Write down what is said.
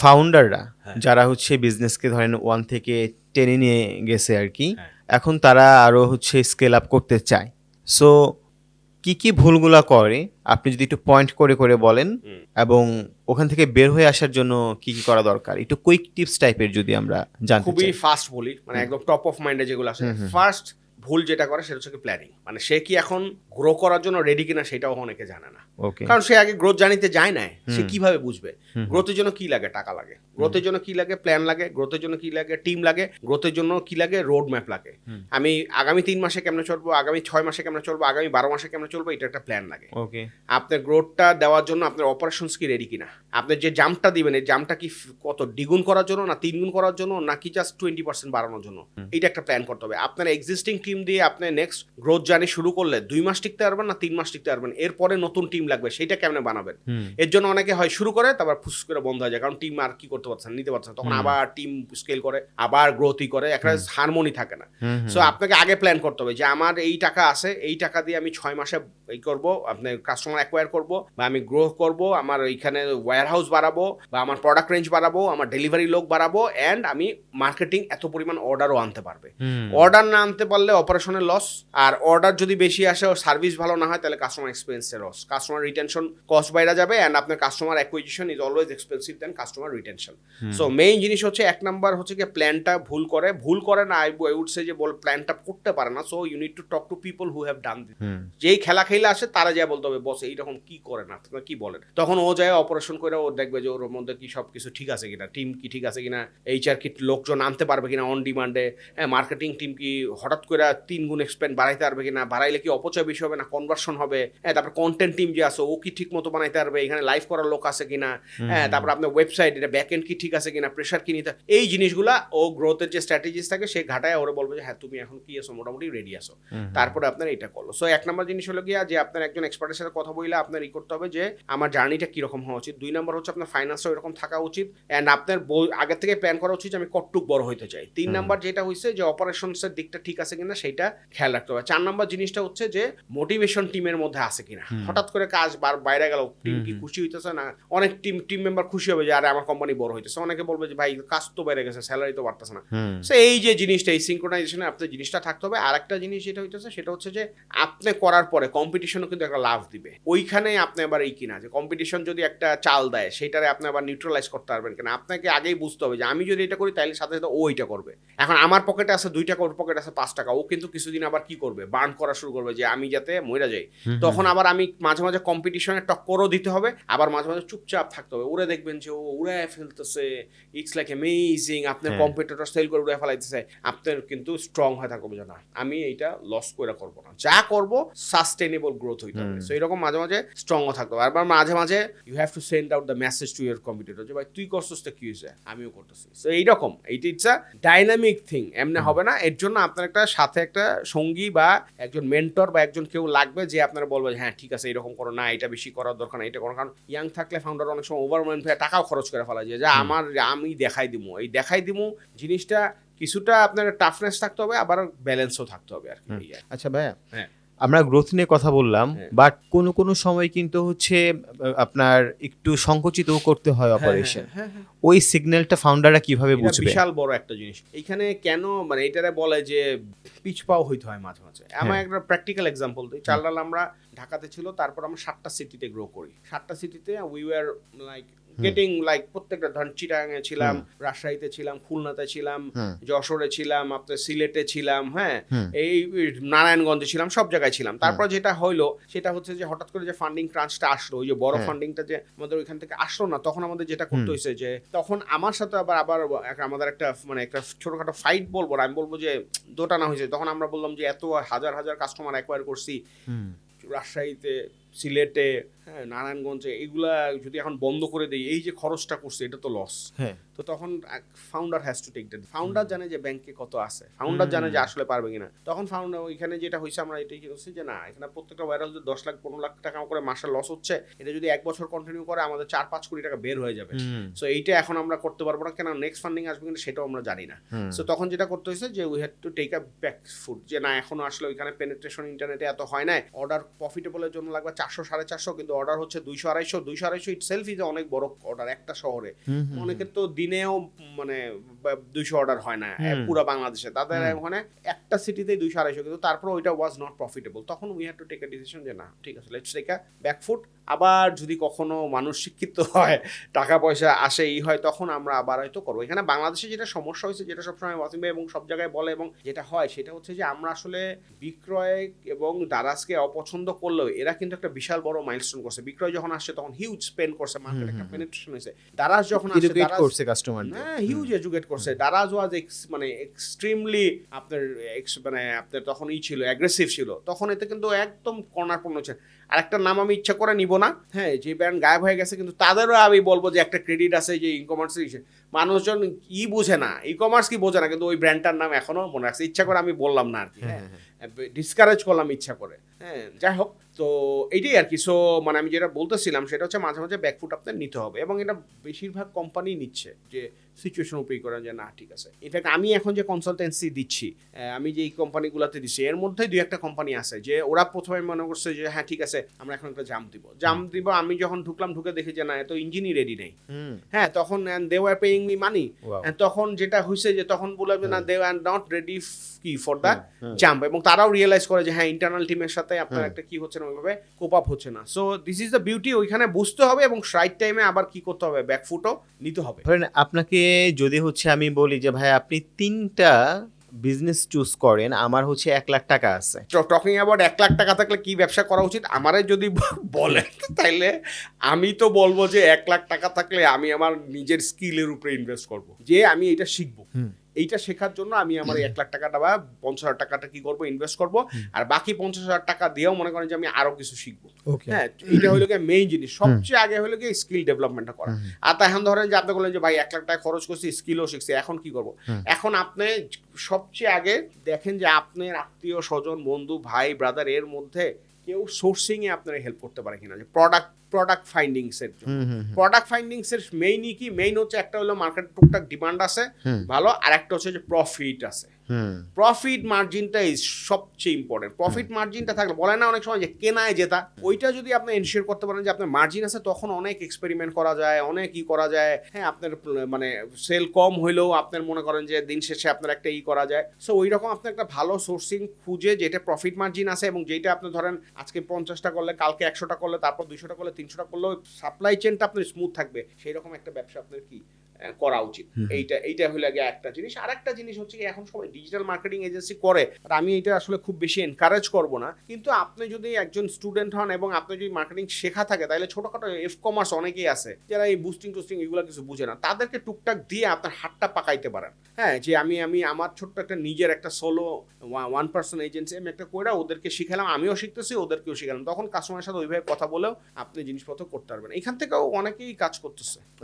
ফাউন্ডাররা হ্যাঁ। যারা হচ্ছে বিজনেসকে ধরেন 1 থেকে 10 নিয়ে গেছে আর কি, হ্যাঁ। এখন তারা আরো হচ্ছে স্কেল আপ করতে চায়। সো কি কি ভুলগুলা করে আপনি যদি একটু পয়েন্ট করে করে বলেন, এবং ওখান থেকে বের হয়ে আসার জন্য কি কি করা দরকার, একটু কুইক টিপস টাইপের যদি আমরা জানতে খুবই চাই। ফাস্ট বলি, মানে একদম টপ অফ মাইন্ডে যেগুলো আছে। ফার্স্ট ভুল যেটা করে সেটা হচ্ছে প্ল্যানিং, মানে সে কি এখন গ্রো করার জন্য রেডি কিনা সেটাও অনেকে জানে না। ওকে। কারণ সে আগে গ্রোথ জানিতে যায় না, সে কিভাবে বুঝবে হুম। গ্রোথের জন্য কি লাগে? টাকা লাগে। গ্রোথের জন্য কি লাগে? প্ল্যান লাগে। গ্রোথের জন্য কি লাগে? টিম লাগে। গ্রোথের জন্য কি লাগে? রোড ম্যাপ লাগে। আমি আগামী 3 মাসে কেমনে চলবো, আগামী 6 মাসে কেমনে চলবো, আগামী 12 মাসে কেমনে চলবো, এটা একটা প্ল্যান লাগে। ওকে। আপনার গ্রোথটা দেওয়ার জন্য আপনার অপারেশনস কি রেডি কিনা, আপনার যে জাম্পটা দিবেন এই জাম্পটা কি কত দ্বিগুণ করার জন্য, না 3 গুণ করার জন্য, নাকি জাস্ট 20% বাড়ানোর জন্য, এটা একটা প্ল্যান করতে হবে। আপনার এক্সিস্টিং টিম দিয়ে আপনি নেক্সট গ্রোথ জার্নি শুরু করলে 2 মাস টিকতে পারবেন না 3 মাস টিকতে পারবেন, এরপরে নতুন টিম লাগবে, সেটা কেমনে বানাবেন? এর জন্য অনেকে হয় শুরু করে তারপর ফুস করে বন্ধ হয়ে যায়, কারণ টিম আর কি করতে পারছেন, নিতে পারছেন, তখন আবার টিম স্কেল করে, আবার গ্রোথই করে, একটা হারমোনি থাকে না। সো আপনাকে আগে প্ল্যান করতে হবে যে আমার এই টাকা আছে, এই টাকা দিয়ে আমি 6 মাসে এই করবো, আপনার কাস্টমার অ্যাকোয়ার করবো, বা আমি গ্রো করবো, আমার ওইখানে ওয়্যার হাউস বাড়াবো, বা আমার প্রোডাক্ট রেঞ্জ বাড়াবো, আমার ডেলিভারি লোক বাড়াবো, অ্যান্ড আমি মার্কেটিং এত পরিমাণ অর্ডারও আনতে পারবে। অর্ডার না আনতে পারলে অপারেশনের লস, আর অর্ডার যদি বেশি আসে ও সার্ভিস ভালো না হয় তাহলে কাস্টমার এক্সপেরিয়েন্সের লস, কাস্টমার রিটেনশন কস্ট বাইরে যাবে, অ্যান্ড আপনার customer acquisition is always expensive then customer retention. So main জিনিস হচ্ছে 1 নাম্বার হচ্ছে কি প্ল্যানটা ভুল করে না, আই উড সে যে প্ল্যানটা করতে পারে না। So you need to talk to people who have done this. যেই খেলা খেলে আসে তারা যা বলতে হবে, বস এইরকম কি করে না, আপনারা কি বলেন, তখন ও যায় অপারেশন করে, ও দেখবে যে ওর মধ্যে কি সব কিছু ঠিক আছে কিনা, টিম কি ঠিক আছে কিনা, এইচআর কি লোকজন আনতে পারবে কিনা অন ডিমান্ডে, হ্যাঁ, মার্কেটিং টিম কি হঠাৎ করে 3 গুণ এক্সপেন্ড বাড়াইতে পারবে কিনা, বাড়াইলে কি অপচয় বেশি হবে না কনভার্সন হবে, হ্যাঁ, তারপর কন্টেন্ট টিম যে আছে ও কি ঠিক মতো বানাইতে পারবে, এখানে লাইভ করার লোক আছে কিনা, হ্যাঁ, তারপর আপনার ওয়েবসাইট এটা ব্যাক এন্ড কি ঠিক আছে কিনা, প্রেশার কি নিতে, এই জিনিসগুলা ও গ্রোথের যে স্ট্র্যাটেজিস থাকে সে ঘাটায় ওরা বলবে যে হ্যাঁ তুমি এখন কি আছো, মোটামুটি রেডি আছো, তারপরে আপনার এটা করলো। সো 1 নাম্বার জিনিস হলো গিয়া যে আপনার একজন এক্সপার্টের সাথে কথা বললে আপনার ই করতে হবে যে আমার জার্নিটা কিরকম হওয়া উচিত। 2 নাম্বার হচ্ছে আপনার ফাইন্যান্সটা এরকম থাকা উচিত, অ্যান্ড আপনার আগে থেকে প্ল্যান করা উচিত যে আমি কতটুক বড় হইতে চাই। 3 নাম্বার যেটা হয়েছে যে অপারেশনসের দিকটা ঠিক আছে কিনা সেটা খেয়াল রাখতে হবে। 4 নাম্বার জিনিসটা হচ্ছে যে মোটিভেশন টিমের মধ্যে আছে কিনা, হঠাৎ করে কাজ বাইরে গেল, টিম কি খুশি হইতেছে না, অনেক টিম মেম্বার খুশি হবে যে আরে আমার কোম্পানি বড় হইতেছে, অনেকে বলবে যে ভাই কাজ তো বেড়ে গেছে, স্যালারি তো বাড়তেছে না। সো এই যে জিনিসটা, এই সিনক্রোনাইজেশনে আপনার জিনিসটা থাকতে হবে। আর একটা জিনিস যেটা হইতেছে সেটা হচ্ছে যে আপনি করার পরে কম্পিটিশনও কিন্তু একটা লাভ দিবে, ওইখানে আপনি আবার এই কিনা যে কম্পিটিশন যদি একটা চাল দেয় সেটারে আপনি আবার নিউট্রালাইজ করতে পারবেন কিনা, আপনাকে আগেই বুঝতে হবে যে আমি যদি এটা করি তাহলে সাথে সাথে ও এটা করবে। এখন আমার পকেটে আছে 2 টাকা, ওর পকেটে আছে 5 টাকা, ও কিন্তু কিছুদিন আবার কি করবে, বার্ন করা শুরু করবে যে আমি যাতে মইরা যাই। তখন আবার আমি মাঝে মাঝে কম্পিটিশনে টক্করও দিতে হবে, আবার মাঝে মাঝে চুপচাপ থাকতে হবে। ওরা দেখবেন যে ও উড়ায় ফেলতেছে, ইটস লাইক অ্যামেজিং, আপনার কম্পিটিটর সেল করে উড়ায় ফেলাইতেছে, আপনার কিন্তু স্ট্রং হয়ে থাকবে যে না আমি এইটা লস করে করবো না, যা করবো সাস্টেনেবল গ্রোথ হইতে হবে। সো এরকম মাঝে মাঝে স্ট্রংও থাকতে হবে। আবার মাঝে মাঝে you have to send out the message to your competitor যে ভাই তুই করছিস তো কি হয়েছে, আমিও করতেছি। সো এইরকম এইটা ইটস আ ডাইনামিক থিং, এমনি হবে না। এর জন্য আপনার একটা সাথে একটা সঙ্গী বা একজন মেন্টর বা একজন কেউ লাগবে যে আপনারা বলবে হ্যাঁ ঠিক আছে এরকম করো না, এটা বেশি করার দরকার না, এটা করো। কারণ ইয়াং থাকলে ফাউন্ডার অনেক সময় ওভারওয়েলড হয়ে টাকাও খরচ করে ফেলা যায়, যে আমি দেখাই দিমু, এই দেখাই দিমু জিনিসটা কিছুটা আপনার টাফনেস থাকতে হবে, আবার ব্যালেন্সও থাকতে হবে আর কি। আচ্ছা ভাইয়া, হ্যাঁ, আমরা গ্রোথ নিয়ে কথা বললাম, বাট কোনো কোনো সময় কিন্তু হচ্ছে আপনার একটু সংকুচিতও করতে হয় অপারেশন, ওই সিগন্যালটা ফাউন্ডাররা কিভাবে বুঝবে? বিশাল বড় একটা জিনিস এইখানে কেন, মানে এটারে বলে যে পিচ পাও হইতে হয় মাঝে মাঝে। আমার একটা প্র্যাকটিক্যাল এক্সাম্পল দিই। চালডাল আমরা ঢাকাতে ছিল, তারপর আমরা 7টা সিটিতে গ্রো করি। 7টা সিটিতে we were like getting like প্রত্যেকটা ধরেন চিটাগাঙে ছিলাম, রাজশাহীতে ছিলাম, খুলনাতে ছিলাম, যশোরে ছিলাম, আপনার সিলেটে ছিলাম, হ্যাঁ, এই নারায়ণগঞ্জে ছিলাম, সব জায়গায় ছিলাম। তারপর যেটা হইলো সেটা হচ্ছে যে হঠাৎ করে যে ফান্ডিং ক্রাঞ্চটা আসলো, ওই যে বড় ফান্ডিংটা যে আমাদের ওইখান থেকে আসলো না, তখন আমাদের যেটা করতে হয়েছে যে তখন আমার সাথে আবার আমাদের একটা মানে একটা ছোটখাটো ফাইট বলবো, আমি বলবো যে দোটানা হয়েছে। তখন আমরা বললাম যে এত হাজার হাজার কাস্টমার অ্যাকোয়ার করছি রাজশাহীতে, সিলেটে, হ্যাঁ, নারায়ণগঞ্জে, এগুলা যদি এখন বন্ধ করে দিই, এই যে খরচটা করছে এটা তো লস। তো তখন founder has to take that. Founder জানে যে ব্যাংকে কত আছে, ফাউন্ডার জানে যে আসলে পারবে কিনা। তখন ফাউন্ডার ওইখানে যেটা হয়েছে আমরা এটাই করছি যে না, এখানে প্রত্যেকটা ওয়ারহাউস যদি 10 লাখ 15 লাখ টাকা করে মাসে লস হচ্ছে, এটা যদি 1 বছর কন্টিনিউ করে আমাদের 4-5 কোটি টাকা বের হয়ে যাবে। সো এইটা এখন আমরা করতে পারবো না, কেন নেক্সট ফান্ডিং আসবে কিনা সেটাও আমরা জানি না। সো তখন যেটা করতে হয়েছে যে we had to take a back foot, যে না এখনো আসলে ওইখানে পেনিট্রেশন ইন্টারনেটে এত হয় না, অর্ডার প্রফিটেবলের জন্য লাগবে 400 450, কিন্তু অর্ডার অর্ডার হচ্ছে 200-250 ইটসেলফ ইজ অনেক বড় অর্ডার একটা শহরে। অনেকের তো দিনেও মানে 200 অর্ডার হয় না পুরো বাংলাদেশে, তাদের ওখানে একটা সিটিতেই 200-250, কিন্তু তারপর ওইটা ওয়াজ নট প্রফিটেবল। তখন we had to take a decision যে না ঠিক আছে, লেটস টেক আ ব্যাকফুট। আবার যদি কখনো মানুষ শিক্ষিত হয়, টাকা পয়সা আসে হয়, তখন আমরা আবার হয়তো করবো। এখানে বাংলাদেশে যেটা সমস্যা হয়েছে, যেটা সবসময় ওয়াসিম ভাই এবং সব জায়গায় বলে এবং যেটা হয়, সেটা হচ্ছে যে আমরা আসলে বিক্রয় এবং দারাজকে অপছন্দ করলেও এরা কিন্তু একটা বিশাল বড় মাইলস্টোন করছে। বিক্রয় যখন আসছে তখন হিউজ স্পেন্ড করছে, মার্কেটে একটা পেনিট্রেশন হয়েছে। দারাজ যখন আসছে, এডুকেট করছে কাস্টমার, হ্যাঁ হিউজ এডুকেট করছে। দারাজ ওয়াজ মানে এক্সট্রিমলি আপনার মানে আপনার তখন ছিল অ্যাগ্রেসিভ ছিল, তখন এতে কিন্তু একদম কর্নার পণ্য হচ্ছে। আরেকটা নাম আমি ইচ্ছা করে নিব না, হ্যাঁ, যে ব্র্যান্ড গায়েব হয়ে গেছে, কিন্তু তাদেরও আমি বলবো যে একটা ক্রেডিট আছে যে ই কমার্সের মানুষজন কি বোঝে না, ই কমার্স কি বোঝে না, কিন্তু ওই ব্র্যান্ডটার নাম এখনো মনে রাখছে। ইচ্ছা করে আমি বললাম না আর কি, হ্যাঁ, ডিসকারেজ করলাম ইচ্ছা করে, হ্যাঁ, যাই হোক। তো এইটাই আর কি। সো মানে আমি যেটা বলতেছিলাম সেটা হচ্ছে মাঝে মাঝে ব্যাকফুট আপনার নিতে হবে, এবং এটা বেশিরভাগ কোম্পানি নিচ্ছে, যে সিচুয়েশন উপরেই করেন যে না ঠিক আছে। ইনফ্যাক্ট আমি এখন যে কনসালটেন্সি দিচ্ছি, আমি যে এই কোম্পানিগুলোতে দিচ্ছি, এর মধ্যে 2-1টা কোম্পানি আছে যে ওরা প্রথমে মনে করছে যে হ্যাঁ ঠিক আছে আমরা এখন একটা জাম্প দিব। আমি যখন ঢুকে দেখি যে না এত ইঞ্জিনই রেডি নেই, হ্যাঁ, তখন they were paying me money, তখন যেটা হয়েছে যে তখন বললাম যে না দে আর নট রেডি কি ফর দ্য জাম্প, এবং তারাও রিয়েলাইজ করে যে হ্যাঁ ইন্টারনাল টিমের সাথে আপনার একটা কি হচ্ছে না, ওইভাবে কোপ আপ হচ্ছে না। So this is the beauty, ওইখানে বুঝতে হবে এবং রাইট টাইমে আবার কি করতে হবে, ব্যাকফুটও নিতে হবে। ধরেন আপনাকে যদি হচ্ছে আমি বলি যে ভাই আপনি 3টা বিজনেস চুজ করেন, আমার হচ্ছে 1 লাখ টাকা আছে। টকিং অ্যাবাউট 1 লাখ টাকা থাকলে কি ব্যবসা করা উচিত আমারে যদি বলেন, তাইলে আমি তো বলবো যে 1 লাখ টাকা থাকলে আমি আমার নিজের স্কিলের উপরে ইনভেস্ট করব, যে আমি এটা শিখবো। এইটা শেখার জন্য আমি আমার 1 লাখ টাকাটা বা 50,000 টাকাটা কি করবো, ইনভেস্ট করবো, আর বাকি 50,000 টাকা দিয়েও মনে করেন যে আমি আরো কিছু শিখবো। হ্যাঁ, এটা হলো গিয়ে মেইন জিনিস, সবচেয়ে আগে হলো গিয়ে স্কিল ডেভেলপমেন্টটা করা। আর তা এখন ধরেন যে আপনি বললেন যে ভাই 1 লাখ টাকা খরচ করছি, স্কিলও শিখছি, এখন কি করবো? এখন আপনি সবচেয়ে আগে দেখেন যে আপনার আত্মীয় স্বজন, বন্ধু, ভাই, ব্রাদার এর মধ্যে কেউ সোর্সিং এ আপনারা হেল্প করতে পারে কিনা, যে প্রোডাক্ট ফাইন্ডিংস এর জন্য। প্রোডাক্ট ফাইন্ডিংস এর মেইনই কি, মেইন হচ্ছে একটা হলো মার্কেট টুকটাক ডিমান্ড আছে ভালো, আর একটা হচ্ছে যে প্রফিট আছে। প্রফিট মার্জিনটা ইজ সবচেয়ে ইম্পর্টেন্ট। প্রফিট মার্জিনটা থাকলে বলে না অনেক সময় যে কেনায় জেতা, ওইটা যদি আপনি এনশিওর করতে পারেন যে আপনার মার্জিন আছে, তখন অনেক এক্সপেরিমেন্ট করা যায়, অনেক করা যায়। হ্যাঁ, আপনার মানে সেল কম হইলেও আপনার মনে করেন যে দিন শেষে আপনার একটা করা যায়। সো ওই রকম আপনার একটা ভালো সোর্সিং খুঁজে, যেটা প্রফিট মার্জিন আছে এবং যেটা আপনি ধরেন আজকে 50টা করলে, কালকে 100টা করলে, তারপর 200টা করলে, 300টা করলেও সাপ্লাই চেনটা আপনার স্মুথ থাকবে, সেই রকম একটা ব্যবসা আপনার কি করা উচিত। এইটা হলো আগে একটা জিনিস। আর একটা জিনিস হচ্ছে কি, এখন সবাই ডিজিটাল মার্কেটিং এজেন্সি করে, আর আমি এটা আসলে খুব বেশি এনকারেজ করব না, কিন্তু আপনি যদি একজন স্টুডেন্ট হন এবং আপনি যদি মার্কেটিং শেখা থাকে, তাহলে ছোটখাটো কমার্স অনেকেই আছে যারা এই বুস্টিং টুস্টিং এগুলো কিছু বুঝে না, তাদেরকে টুকটাক দিয়ে আপনার হাতটা পাকাইতে পারেন। হ্যাঁ, যে আমি আমার ছোট্ট একটা নিজের একটা সোলো 1 পার্সন এজেন্সি আমি একটা করে ওদেরকে শিখালাম, আমিও শিখতেছি, ওদেরকেও শিখালাম, তখন কাস্টমারের সাথে ওইভাবে কথা বলেও আপনি জিনিসপত্র করতে পারবেন। এখান থেকেও অনেকেই কাজ করতেছে।